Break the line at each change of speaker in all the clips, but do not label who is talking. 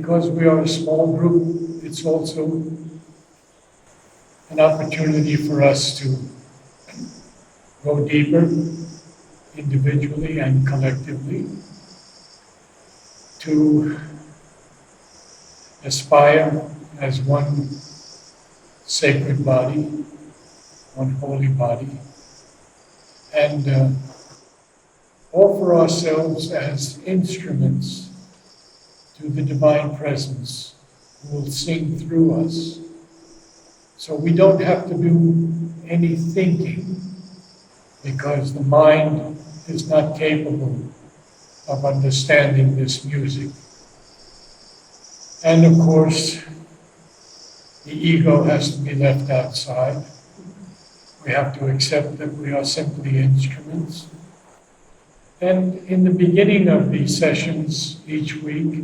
because we are a small group, it's also an opportunity for us to go deeper individually and collectively, to aspire as one sacred body, one holy body, and offer ourselves as instruments to the divine presence who will sing through us. So we don't have to do any thinking, because the mind is not capable of understanding this music. And of course, the ego has to be left outside. We have to accept that we are simply instruments. And in the beginning of these sessions each week,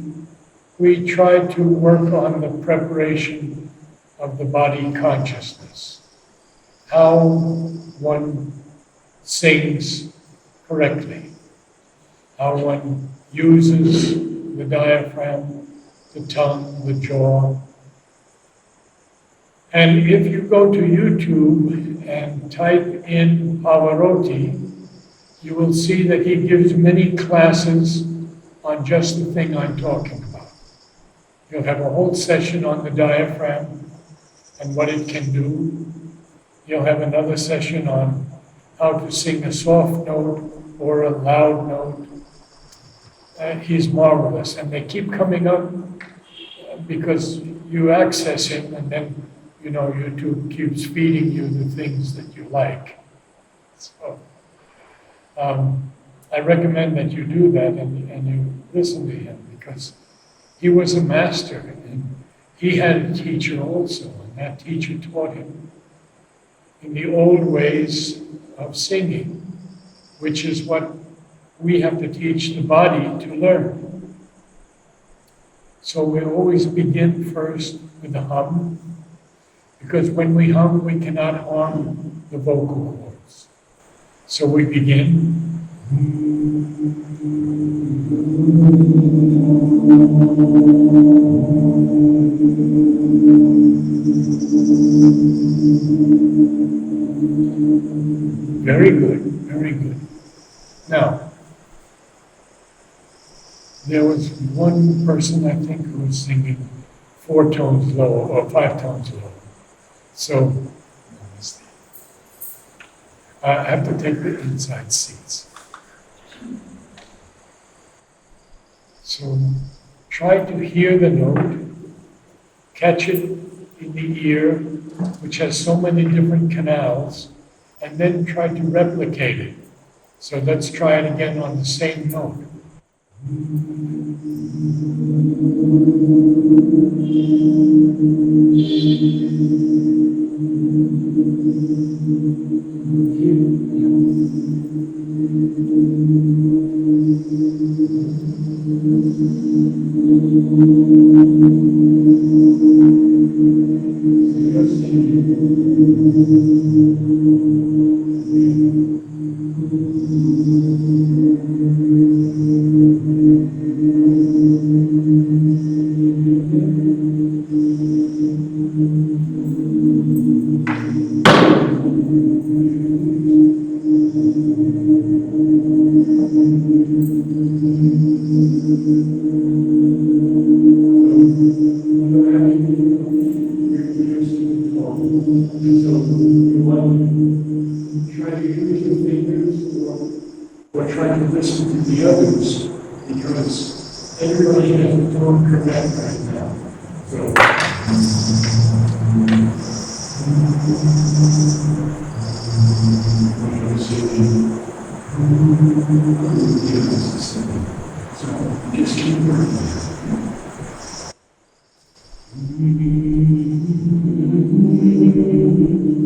we try to work on the preparation of the body consciousness, how one sings correctly, how one uses the diaphragm, the tongue, the jaw. And if you go to YouTube and type in Pavarotti, you will see that he gives many classes on just the thing I'm talking about. You'll have a whole session on the diaphragm and what it can do. You'll have another session on how to sing a soft note or a loud note. He's marvelous, and they keep coming up because you access him, and then YouTube keeps feeding you the things that you like. So I recommend that you do that and you listen to him, because he was a master, and he had a teacher also, and that teacher taught him in the old ways of singing, which is what we have to teach the body to learn. So we always begin first with a hum, because when we hum, we cannot harm the vocal cords. So we begin. Very good, very good. Now, there was one person, I think, who was singing 4 tones low or 5 tones low. So, I have to take the inside seats. So, try to hear the note, catch it in the ear, which has so many different canals, and then try to replicate it. So let's try it again on the same note.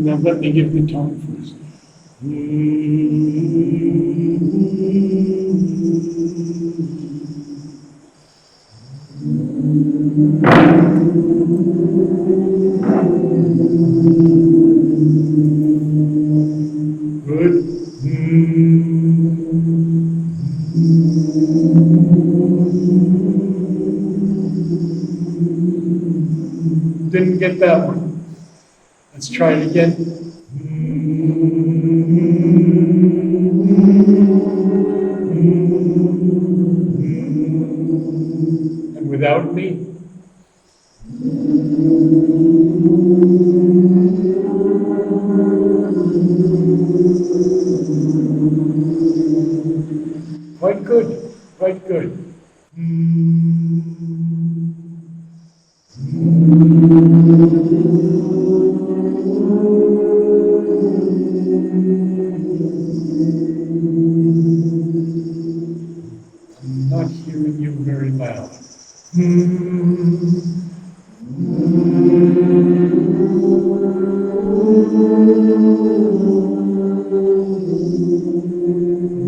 Now let me give the tone first. Good. get that one. Let's try it again. And without me. Quite good, quite good. I'm not hearing you very loud. I'm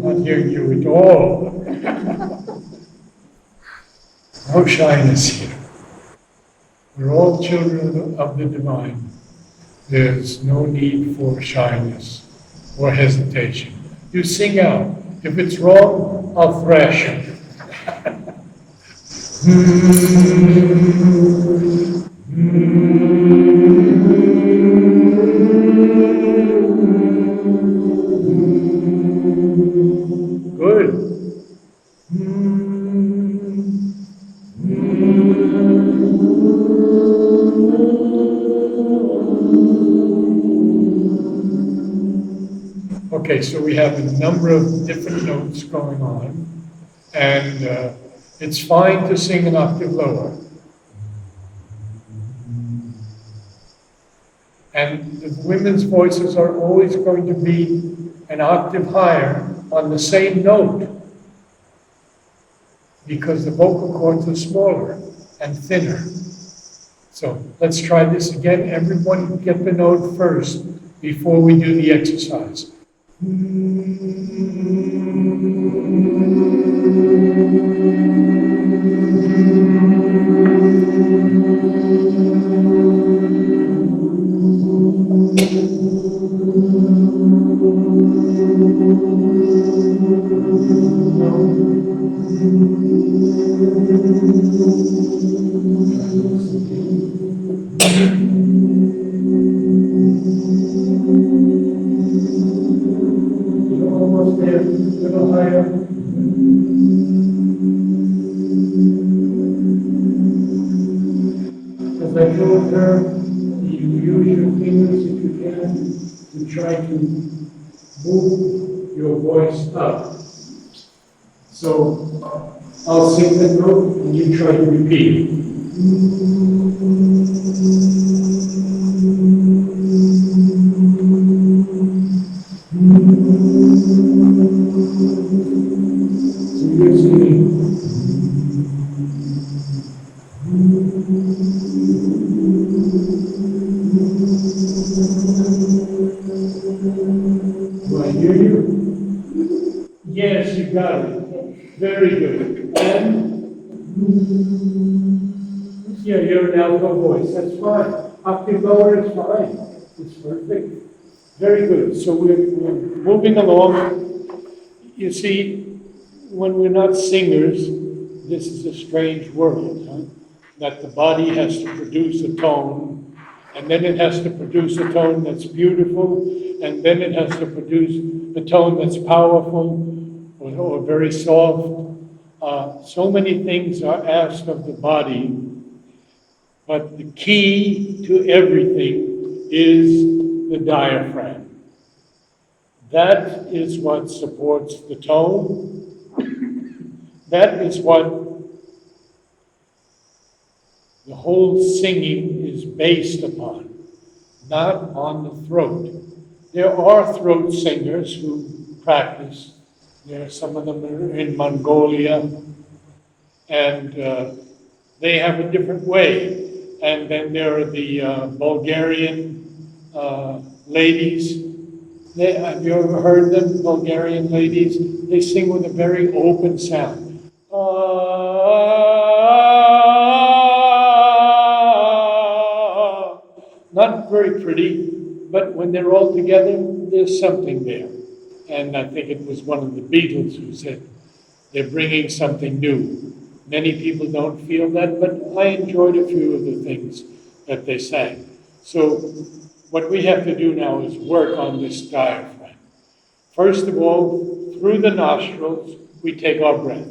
not hearing you at all. No shyness here. We're all children of the divine. There's no need for shyness or hesitation. You sing out. If it's wrong, I'll thrash you. Good. Okay, so we have a number of different notes going on, and it's fine to sing an octave lower. And the women's voices are always going to be an octave higher on the same note, because the vocal cords are smaller and thinner. So let's try this again. Everyone get the note first before we do the exercise. Almost there, a little higher. As I told her, you use your fingers if you can to try to move your voice up. So I'll sing that note and you try to repeat it. So you're singing. Do I hear you? Yes, you got it. Very good. And yeah, you're an alto voice. That's fine. Octave lower is fine. It's perfect. Very good. So we're moving along. You see, when we're not singers, this is a strange world, huh? That the body has to produce a tone, and then it has to produce a tone that's beautiful, and then it has to produce a tone that's powerful or very soft. So many things are asked of the body, but the key to everything is the diaphragm. That is what supports the tone. That is what the whole singing is based upon, not on the throat. There are throat singers who practice. Some of them are in Mongolia, and they have a different way. And then there are the Bulgarian ladies. Have you ever heard them, Bulgarian ladies? They sing with a very open sound. Not very pretty, but when they're all together, there's something there. And I think it was one of the Beatles who said, they're bringing something new. Many people don't feel that, but I enjoyed a few of the things that they sang. So what we have to do now is work on this diaphragm. First of all, through the nostrils, we take our breath.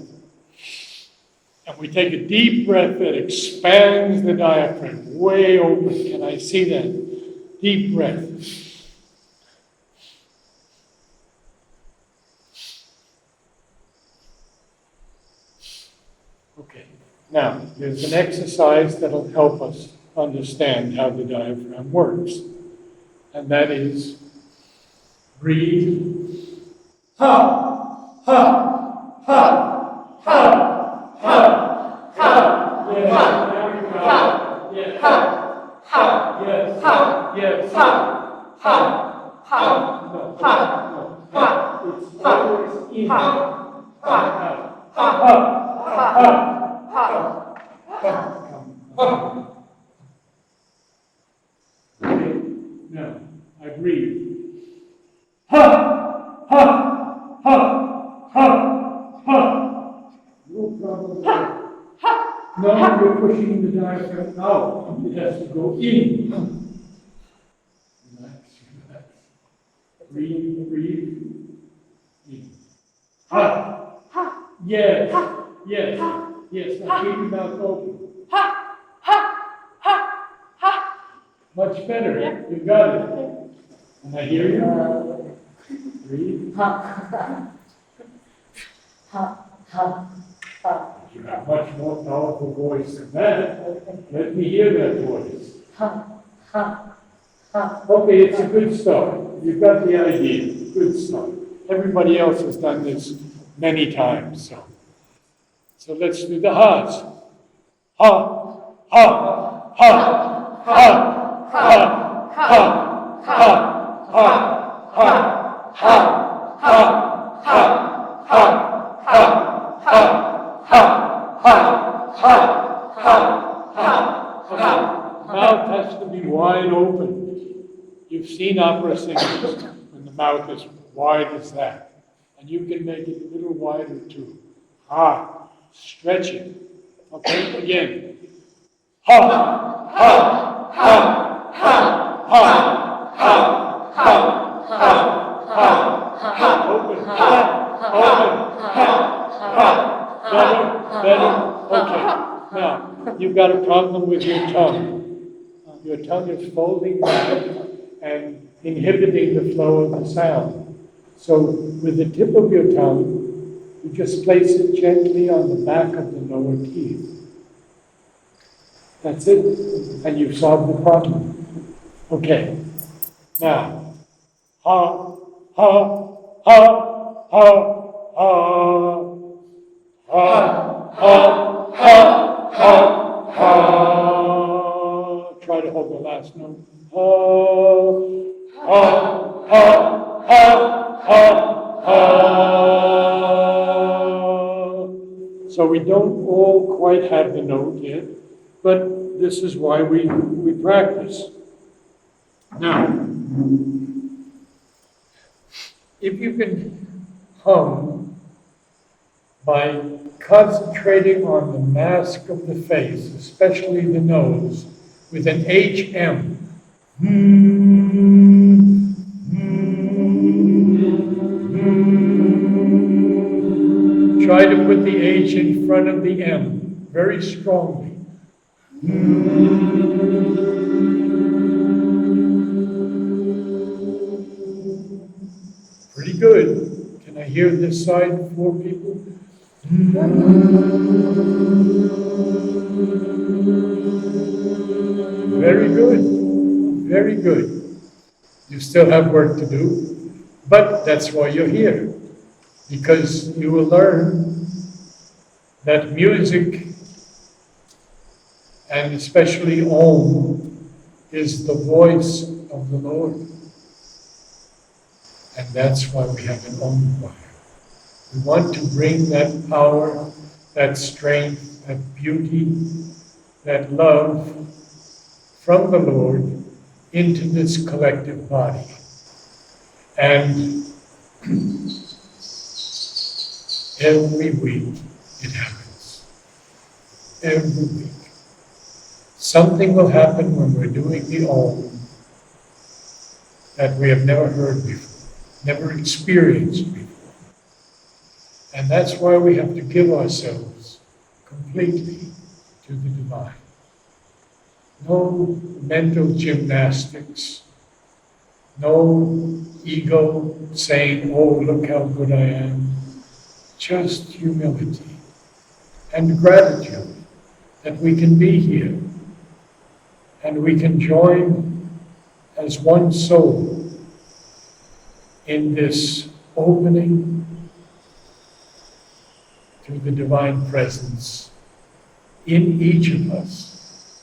And we take a deep breath that expands the diaphragm way open. Can I see that? Deep breath. Okay. Now, there's an exercise that'll help us understand how the diaphragm works. And that is breathe. Ha! Ha! Ha! Ha! Ha! Ha! Yes, there we go. Yes. Ha! Ha! Yes. Ha! Yes. Ha! Ha! Ha! No. Ha! Ha! It's always in. Ha! Ha! Ha! Ha! Ha! Ha! Okay. Now, I breathe. Ha! Ha! Ha! Ha! Ha! No problem. Now you're pushing the diaphragm out. It has to go in. Relax, relax. Breathe, breathe. In. Ha! Ha! Yes. Ha! Yes. Ha! Yes. Now keep your mouth open. Ha! Ha! Ha! Ha! Much better. Yeah. You got it. And I hear you. Breathe. Ha! Ha! Ha! Ha! You have much more powerful voice than that. Let me hear that voice. Ha! Ha! Ha! Okay, it's a good start. You've got the idea. Good start. Everybody else has done this many times. So let's do the ha's. Ha! Ha! Ha! Ha! Ha! Ha! Ha! Ha! Ha! Ha! Ha! Mouth has to be wide open. You've seen opera singers when the mouth is wide as that. And you can make it a little wider too. Ha! Stretch it. Okay, again. Ha! Ha! Ha! Ha! Ha! Ha! Ha! Ha! Ha! Open. Ha! Open. Ha! Ha! Better. Okay. Now, you've got a problem with your tongue. Your tongue is folding back and inhibiting the flow of the sound. So, with the tip of your tongue, you just place it gently on the back of the lower teeth. That's it. And you've solved the problem. Okay. Now, ha, ha, ha, ha, ha, ha, ha, ha, ha, ha. Try to hold the last note. Ha, ha, ha, ha, ha, ha. So we don't all quite have the note yet, but this is why we practice. Now, if you can hum by concentrating on the mask of the face, especially the nose, with an HM. Try to put the H in front of the M very strongly. Pretty good. Can I hear this side, 4 people? Very good. Very good. You still have work to do, but that's why you're here. Because you will learn that music, and especially Om, is the voice of the Lord. And that's why we have an Om choir. We want to bring that power, that strength, that beauty, that love from the Lord into this collective body. And every week it happens. Every week. Something will happen when we're doing the Om that we have never heard before, never experienced before. And that's why we have to give ourselves completely to the divine. No mental gymnastics, no ego saying, oh, look how good I am. Just humility and gratitude that we can be here and we can join as one soul in this opening to the divine presence in each of us.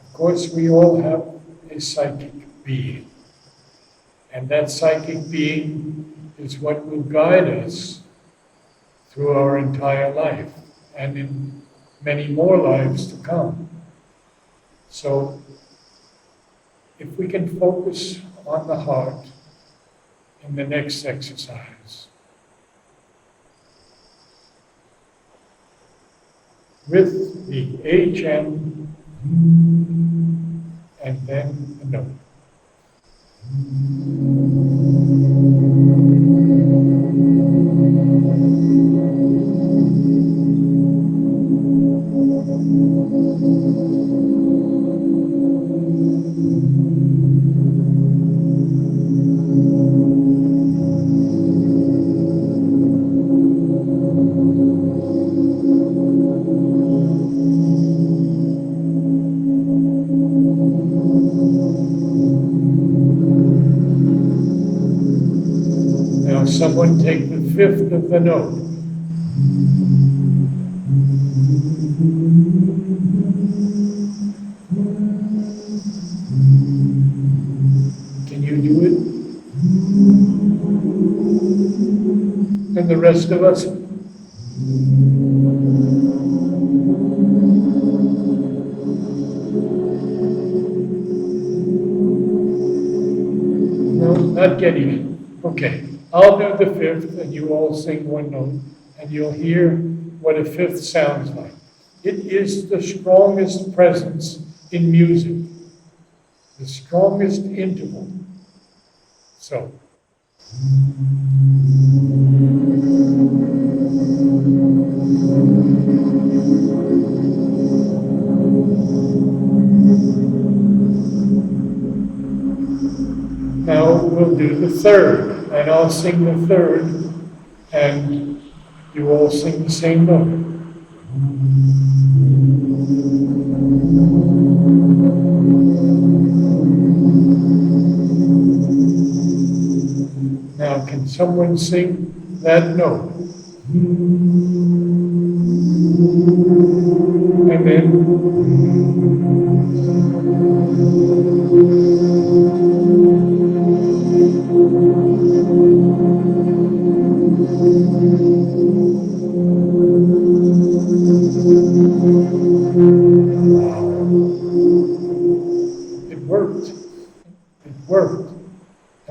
Of course, we all have a psychic being, and that psychic being is what will guide us through our entire life and in many more lives to come. So, if we can focus on the heart in the next exercise, with the HM and then the note. Now someone take the fifth of the note. Can you do it? And the rest of us? No, not getting it. Okay. I'll do the fifth, and you all sing one note, and you'll hear what a fifth sounds like. It is the strongest presence in music, the strongest interval. So. Now we'll do the third. And I'll sing the third, and you all sing the same note. Now, can someone sing that note? And then...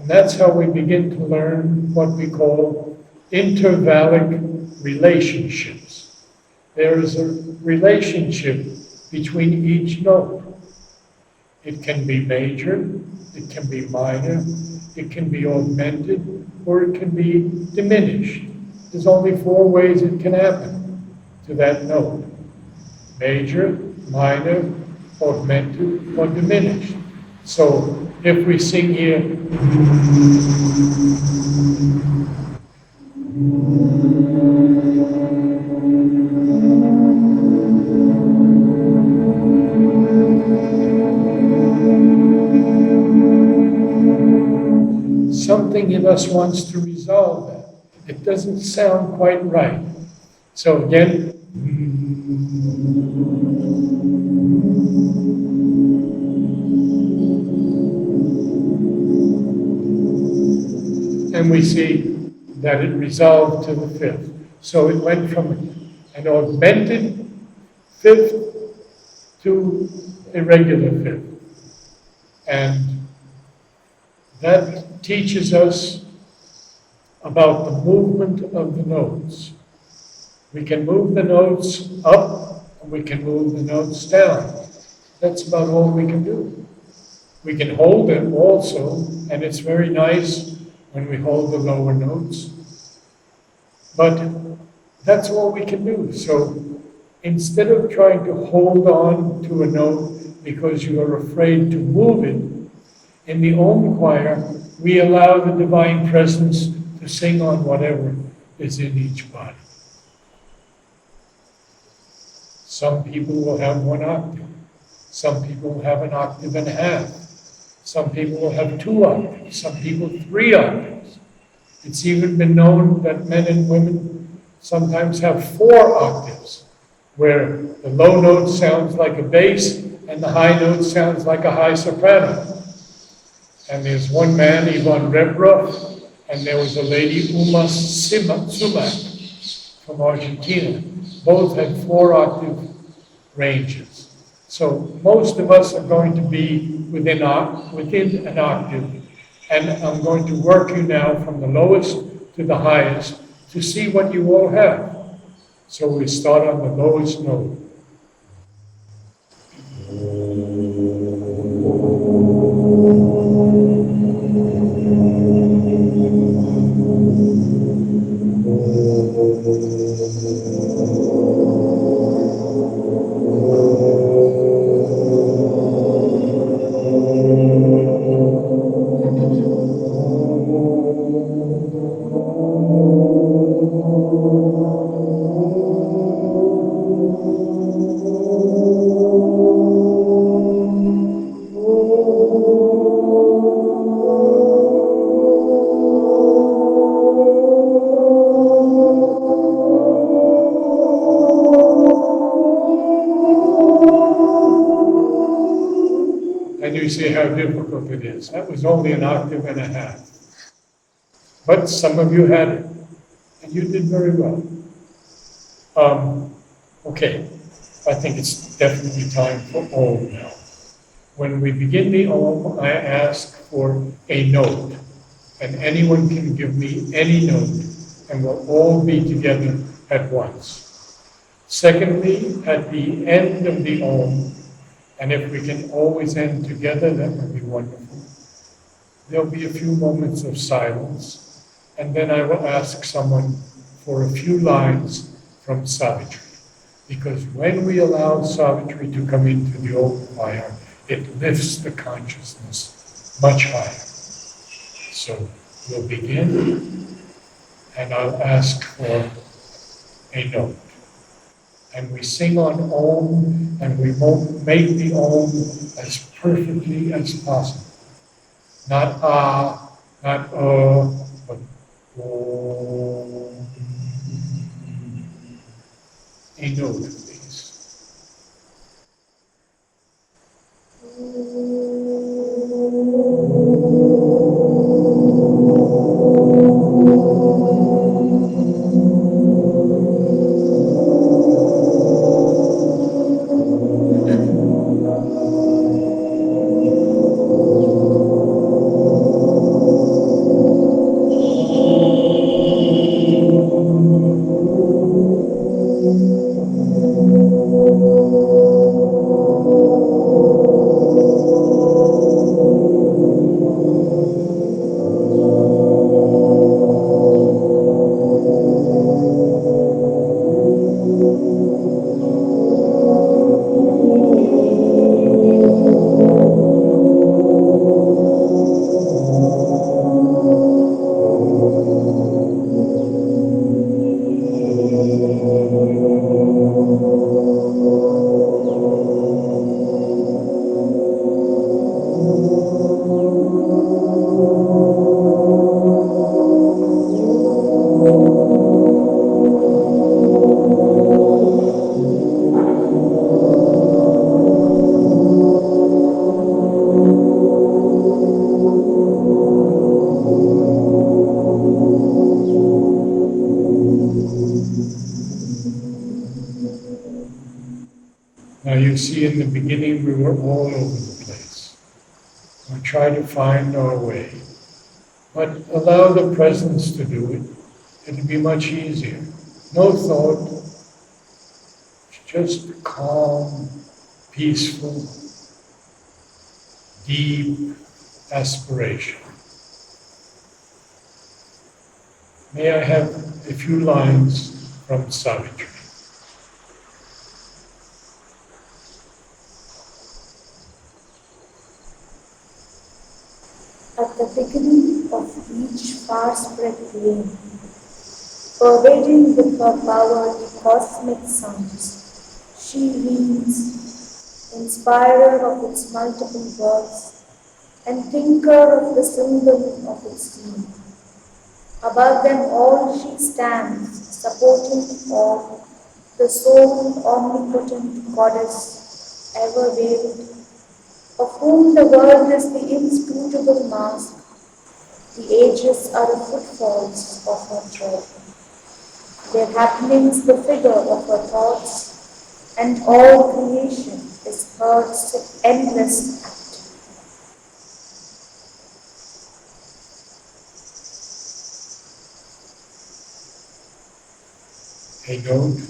That's how we begin to learn what we call intervallic relationships. There is a relationship between each note. It can be major, it can be minor, it can be augmented, or it can be diminished. There's only 4 ways it can happen to that note: major, minor, augmented, or diminished. So if we sing here, something in us wants to resolve that. It doesn't sound quite right. So again, and we see that it resolved to the fifth. So it went from an augmented fifth to a regular fifth. And that teaches us about the movement of the notes. We can move the notes up and we can move the notes down. That's about all we can do. We can hold them also, and it's very nice when we hold the lower notes. But that's all we can do. So instead of trying to hold on to a note because you are afraid to move it, in the Om choir, we allow the Divine Presence to sing on whatever is in each body. Some people will have 1 octave. Some people will have 1.5 octaves. Some people will have 2 octaves. Some people 3 octaves. It's even been known that men and women sometimes have 4 octaves, where the low note sounds like a bass and the high note sounds like a high soprano. And there's one man, Ivan Rebrov, and there was a lady, Uma Sumac, from Argentina. Both had 4 octave ranges. So most of us are going to be within an octave. And I'm going to work you now from the lowest to the highest to see what you all have. So we start on the lowest note. See how difficult it is. That was only 1.5 octaves. But some of you had it, and you did very well. Okay, I think it's definitely time for Om now. When we begin the Om, I ask for a note, and anyone can give me any note, and we'll all be together at once. Secondly, at the end of the Om, and if we can always end together, that would be wonderful. There'll be a few moments of silence, and then I will ask someone for a few lines from Savitri. Because when we allow Savitri to come into the Om choir, it lifts the consciousness much higher. So we'll begin, and I'll ask for a note. And we sing on Om, and we make the Om as perfectly as possible. Not not but Om. A note, please. Now you see in the beginning we were all over the place. We tried to find our way. But allow the presence to do it. It'll be much easier. No thought, just calm, peaceful, deep aspiration. May I have a few lines from Savitri?
At the beginning of each far-spread flame, pervading with her power the cosmic sounds, she reigns, inspirer of its multiple works, and thinker of the symbol of its being. Above them all she stands, supporting all, the sole omnipotent goddess, ever veiled, of whom the world is the inscrutable mask, the ages are the footfalls of her tread, their happenings the figure of her thoughts, and all creation is her endless act.
A note.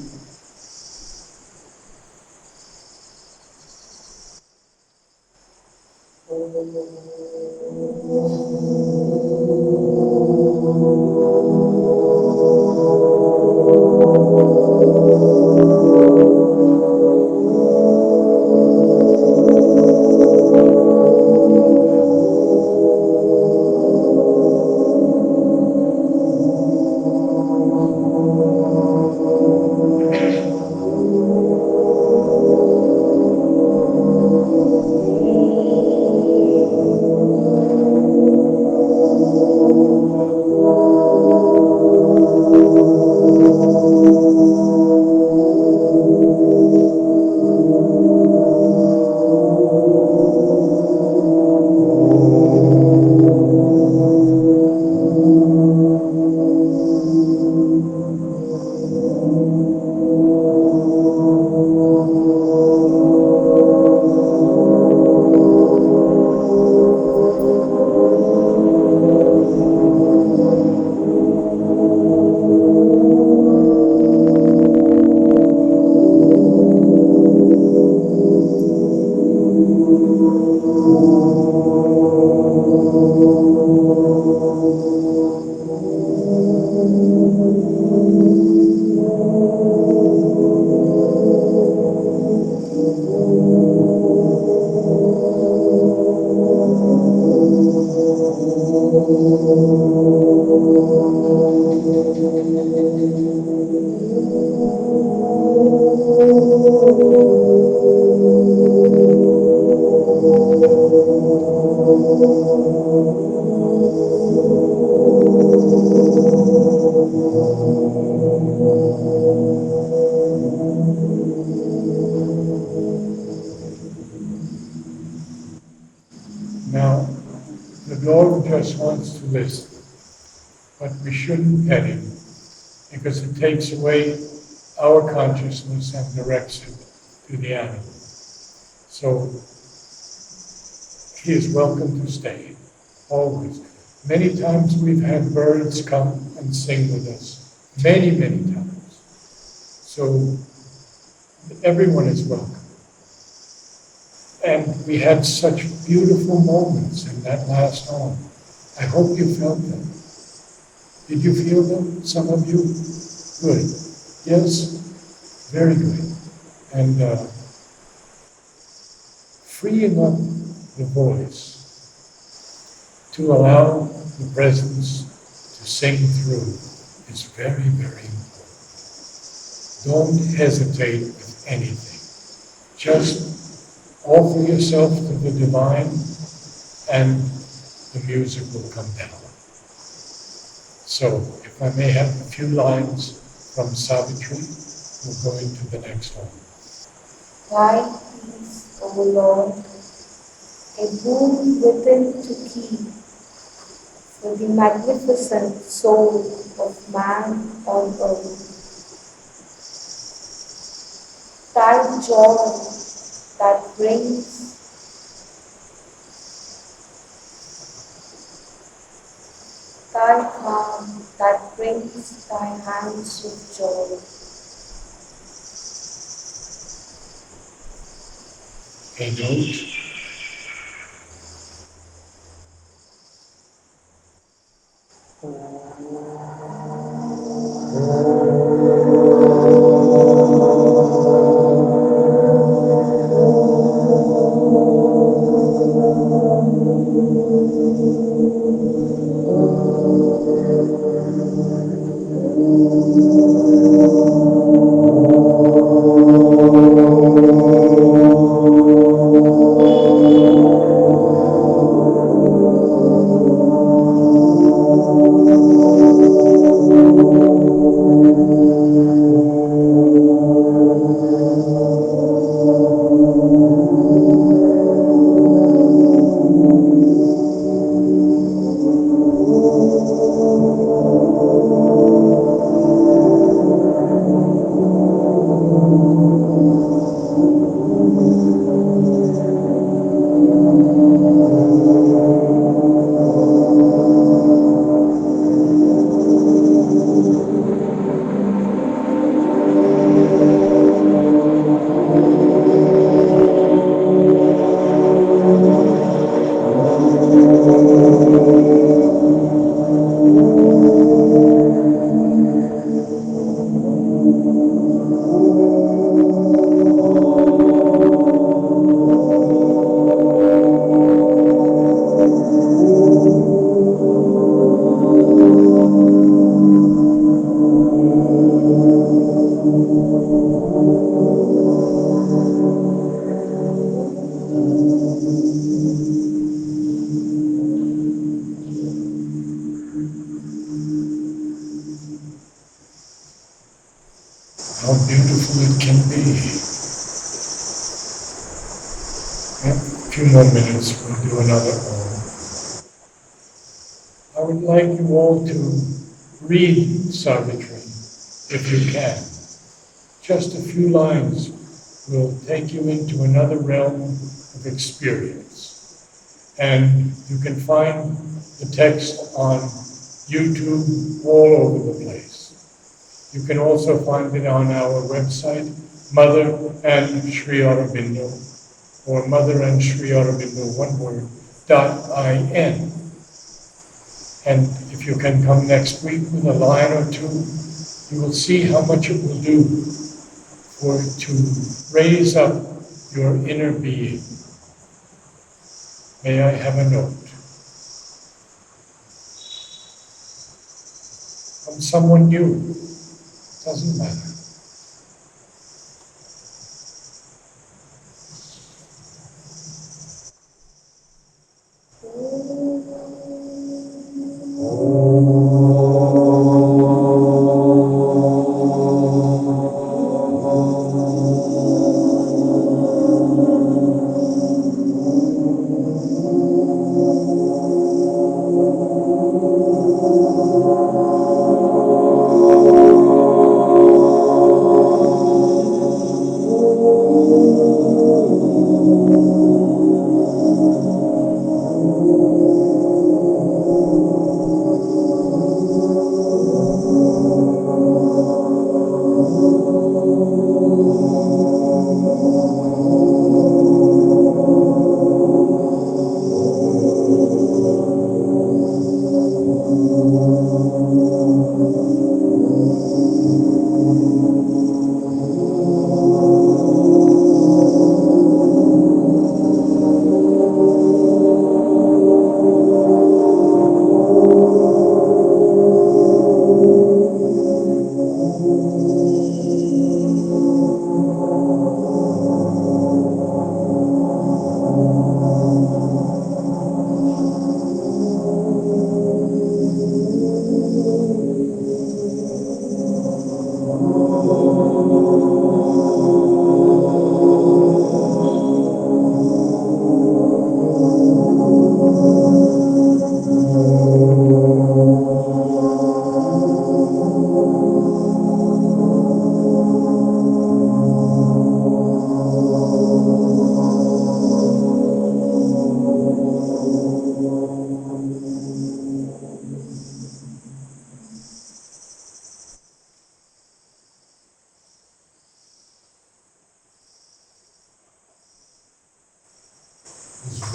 Now, the dog just wants to listen, but we shouldn't pet him because it takes away our consciousness and directs it to the animal. So he is welcome to stay, always. Many times we've had birds come and sing with us, many, many times. So everyone is welcome. And we had such beautiful moments in that last home. I hope you felt them. Did you feel them, some of you? Good. Yes? Very good. And freeing up the voice to allow the presence to sing through is very, very important. Don't hesitate with anything. Just offer yourself to the divine and the music will come down. So, if I may have a few lines from Savitri, we'll go into the next one.
Thy peace, O Lord, a boon within to keep for the magnificent soul of man on earth. Thy joy that brings thy calm that brings thy hands with joy.
a note. How beautiful it can be. Yeah, a few more minutes, we'll do another Om. I would like you all to read Savitri, if you can. Just a few lines will take you into another realm of experience. And you can find the text on YouTube all over the place. You can also find it on our website, Mother and Sri Aurobindo, or Mother and Sri Aurobindo, one word, .in. And if you can come next week with a line or two, you will see how much it will do to raise up your inner being. May I have a note? From someone new. Doesn't matter.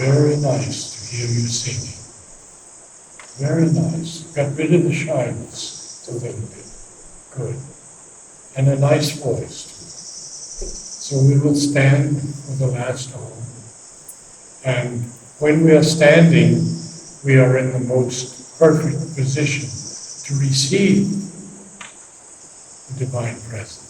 very nice to hear you singing. Very nice. Got rid of the shyness a little bit. Good. And a nice voice too. So we will stand for the last home. And when we are standing, we are in the most perfect position to receive the divine presence.